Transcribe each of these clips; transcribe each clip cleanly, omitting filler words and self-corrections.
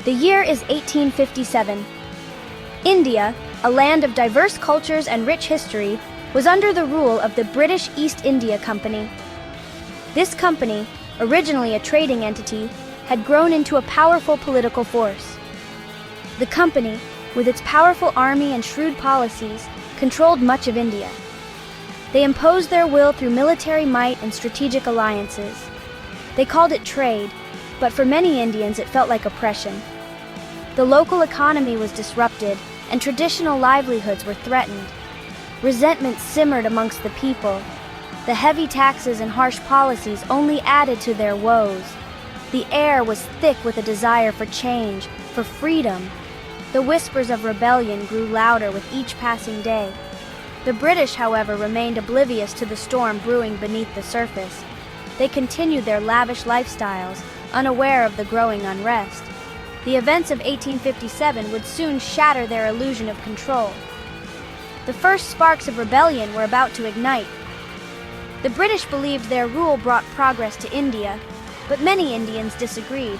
The year is 1857. India, a land of diverse cultures and rich history, was under the rule of the British East India Company. This company, originally a trading entity, had grown into a powerful political force. The company, with its powerful army and shrewd policies, controlled much of India. They imposed their will through military might and strategic alliances. They called it trade, but for many Indians it felt like oppression. The local economy was disrupted, and traditional livelihoods were threatened. Resentment simmered amongst the people. The heavy taxes and harsh policies only added to their woes. The air was thick with a desire for change, for freedom. The whispers of rebellion grew louder with each passing day. The British, however, remained oblivious to the storm brewing beneath the surface. They continued their lavish lifestyles, unaware of the growing unrest. The events of 1857 would soon shatter their illusion of control. The first sparks of rebellion were about to ignite. The British believed their rule brought progress to India, but many Indians disagreed.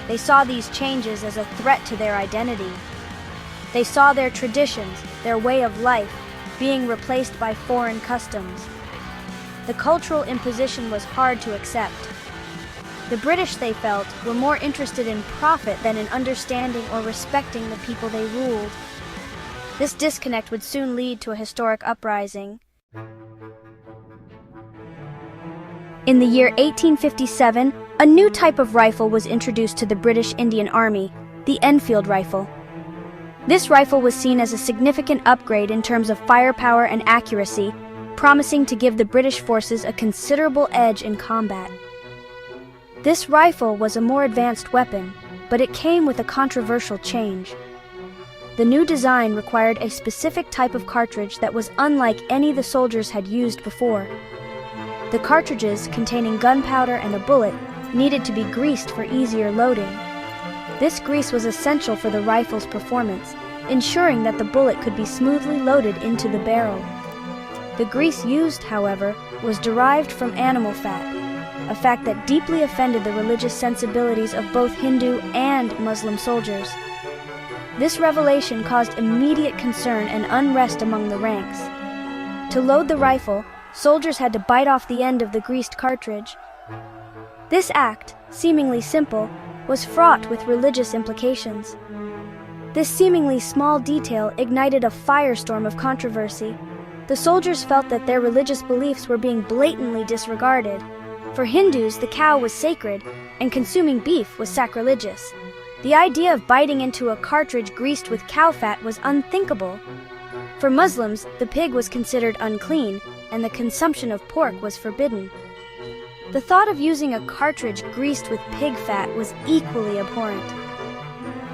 They saw these changes as a threat to their identity. They saw their traditions, their way of life, being replaced by foreign customs. The cultural imposition was hard to accept. The British, they felt, were more interested in profit than in understanding or respecting the people they ruled. This disconnect would soon lead to a historic uprising. In the year 1857, a new type of rifle was introduced to the British Indian Army, the Enfield rifle. This rifle was seen as a significant upgrade in terms of firepower and accuracy, promising to give the British forces a considerable edge in combat. This rifle was a more advanced weapon, but it came with a controversial change. The new design required a specific type of cartridge that was unlike any the soldiers had used before. The cartridges, containing gunpowder and a bullet, needed to be greased for easier loading. This grease was essential for the rifle's performance, ensuring that the bullet could be smoothly loaded into the barrel. The grease used, however, was derived from animal fat, a fact that deeply offended the religious sensibilities of both Hindu and Muslim soldiers. This revelation caused immediate concern and unrest among the ranks. To load the rifle, soldiers had to bite off the end of the greased cartridge. This act, seemingly simple, was fraught with religious implications. This seemingly small detail ignited a firestorm of controversy. The soldiers felt that their religious beliefs were being blatantly disregarded. For Hindus, the cow was sacred, and consuming beef was sacrilegious. The idea of biting into a cartridge greased with cow fat was unthinkable. For Muslims, the pig was considered unclean, and the consumption of pork was forbidden. The thought of using a cartridge greased with pig fat was equally abhorrent.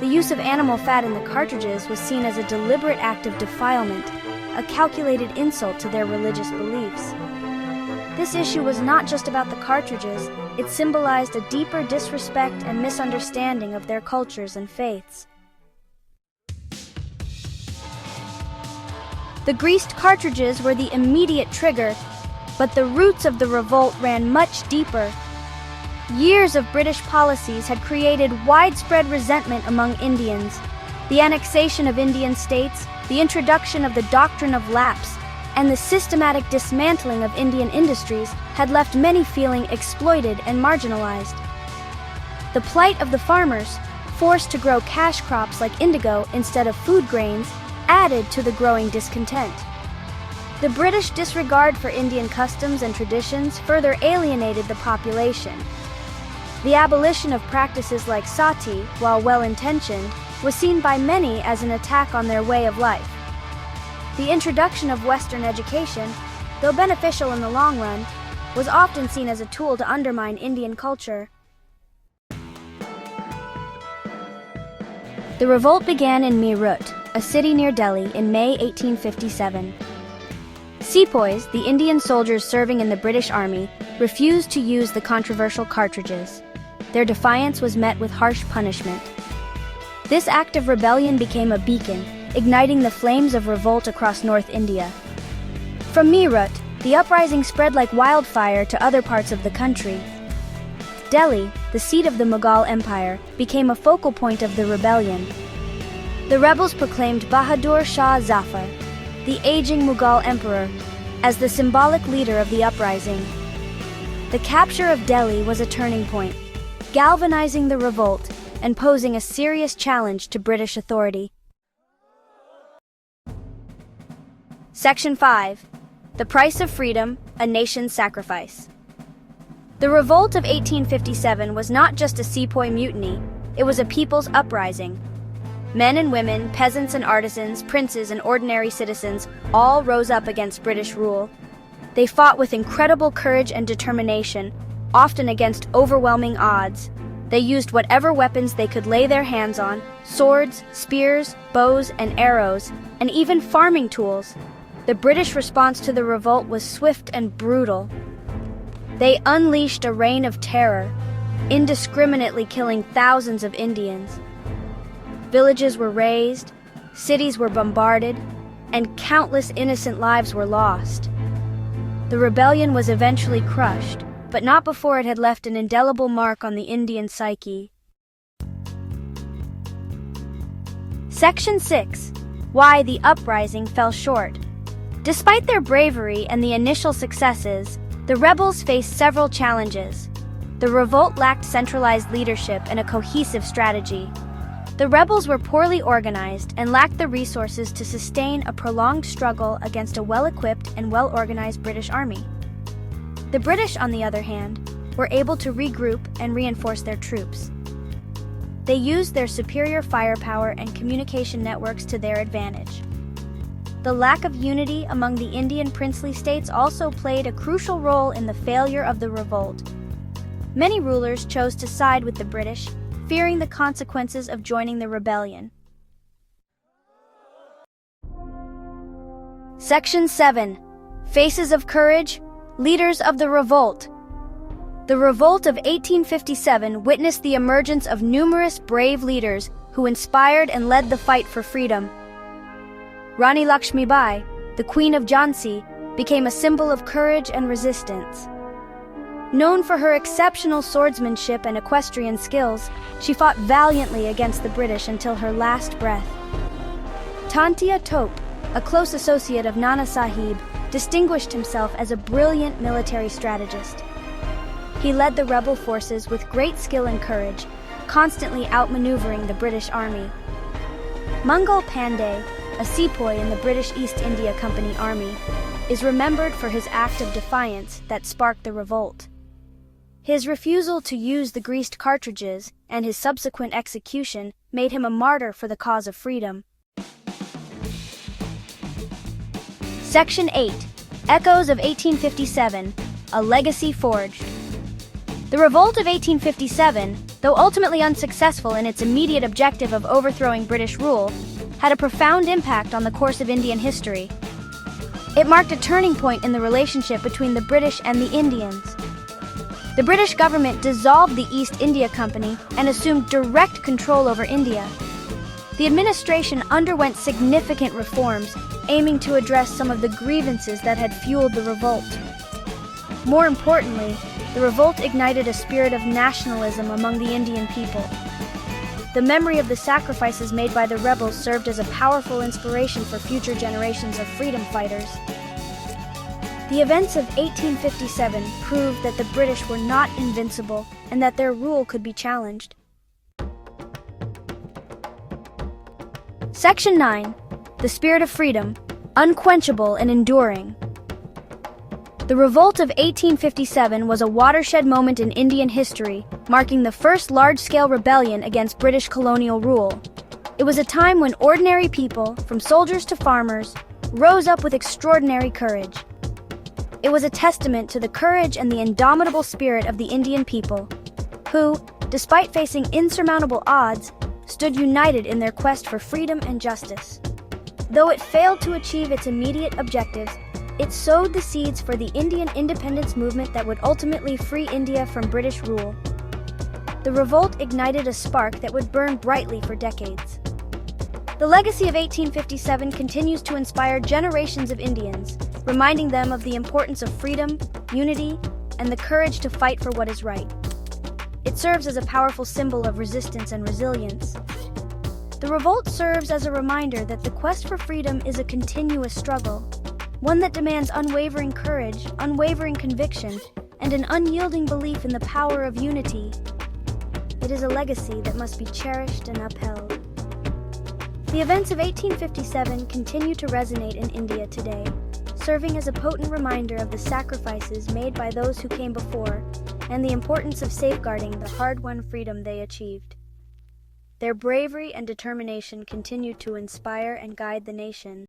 The use of animal fat in the cartridges was seen as a deliberate act of defilement, a calculated insult to their religious beliefs. This issue was not just about the cartridges, it symbolized a deeper disrespect and misunderstanding of their cultures and faiths. The greased cartridges were the immediate trigger, but the roots of the revolt ran much deeper. Years of British policies had created widespread resentment among Indians. The annexation of Indian states, the introduction of the doctrine of lapse, and the systematic dismantling of Indian industries had left many feeling exploited and marginalized. The plight of the farmers, forced to grow cash crops like indigo instead of food grains, added to the growing discontent. The British disregard for Indian customs and traditions further alienated the population. The abolition of practices like sati, while well-intentioned, was seen by many as an attack on their way of life. The introduction of Western education, though beneficial in the long run, was often seen as a tool to undermine Indian culture. The revolt began in Meerut, a city near Delhi, in May 1857. Sepoys, the Indian soldiers serving in the British Army, refused to use the controversial cartridges. Their defiance was met with harsh punishment. This act of rebellion became a beacon, igniting the flames of revolt across North India. From Meerut, the uprising spread like wildfire to other parts of the country. Delhi, the seat of the Mughal Empire, became a focal point of the rebellion. The rebels proclaimed Bahadur Shah Zafar, the aging Mughal emperor, as the symbolic leader of the uprising. The capture of Delhi was a turning point, galvanizing the revolt and posing a serious challenge to British authority. Section 5. The Price of Freedom, a Nation's Sacrifice. The Revolt of 1857 was not just a sepoy mutiny, it was a people's uprising. Men and women, peasants and artisans, princes and ordinary citizens all rose up against British rule. They fought with incredible courage and determination, often against overwhelming odds. They used whatever weapons they could lay their hands on: swords, spears, bows, and arrows, and even farming tools. The British response to the revolt was swift and brutal. They unleashed a reign of terror, indiscriminately killing thousands of Indians. Villages were razed, cities were bombarded, and countless innocent lives were lost. The rebellion was eventually crushed, but not before it had left an indelible mark on the Indian psyche. Section 6. Why the uprising fell short. Despite their bravery and the initial successes, the rebels faced several challenges. The revolt lacked centralized leadership and a cohesive strategy. The rebels were poorly organized and lacked the resources to sustain a prolonged struggle against a well-equipped and well-organized British army. The British, on the other hand, were able to regroup and reinforce their troops. They used their superior firepower and communication networks to their advantage. The lack of unity among the Indian princely states also played a crucial role in the failure of the revolt. Many rulers chose to side with the British, fearing the consequences of joining the rebellion. Section 7. Faces of Courage, Leaders of the Revolt. The Revolt of 1857 witnessed the emergence of numerous brave leaders who inspired and led the fight for freedom. Rani Lakshmi Bai, the Queen of Jhansi, became a symbol of courage and resistance. Known for her exceptional swordsmanship and equestrian skills, she fought valiantly against the British until her last breath. Tantia Tope, a close associate of Nana Sahib, distinguished himself as a brilliant military strategist. He led the rebel forces with great skill and courage, constantly outmaneuvering the British army. Mangal Pandey, a sepoy in the British East India Company Army, is remembered for his act of defiance that sparked the revolt. His refusal to use the greased cartridges and his subsequent execution made him a martyr for the cause of freedom. Section 8. Echoes of 1857, a Legacy Forged. The Revolt of 1857, though ultimately unsuccessful in its immediate objective of overthrowing British rule, had a profound impact on the course of Indian history. It marked a turning point in the relationship between the British and the Indians. The British government dissolved the East India Company and assumed direct control over India. The administration underwent significant reforms, aiming to address some of the grievances that had fueled the revolt. More importantly, the revolt ignited a spirit of nationalism among the Indian people. The memory of the sacrifices made by the rebels served as a powerful inspiration for future generations of freedom fighters. The events of 1857 proved that the British were not invincible and that their rule could be challenged. Section 9. The Spirit of Freedom, Unquenchable and Enduring. The Revolt of 1857 was a watershed moment in Indian history, marking the first large-scale rebellion against British colonial rule. It was a time when ordinary people, from soldiers to farmers, rose up with extraordinary courage. It was a testament to the courage and the indomitable spirit of the Indian people, who, despite facing insurmountable odds, stood united in their quest for freedom and justice. Though it failed to achieve its immediate objectives, it sowed the seeds for the Indian independence movement that would ultimately free India from British rule. The revolt ignited a spark that would burn brightly for decades. The legacy of 1857 continues to inspire generations of Indians, reminding them of the importance of freedom, unity, and the courage to fight for what is right. It serves as a powerful symbol of resistance and resilience. The revolt serves as a reminder that the quest for freedom is a continuous struggle, one that demands unwavering courage, unwavering conviction, and an unyielding belief in the power of unity. It is a legacy that must be cherished and upheld. The events of 1857 continue to resonate in India today, serving as a potent reminder of the sacrifices made by those who came before and the importance of safeguarding the hard-won freedom they achieved. Their bravery and determination continue to inspire and guide the nation.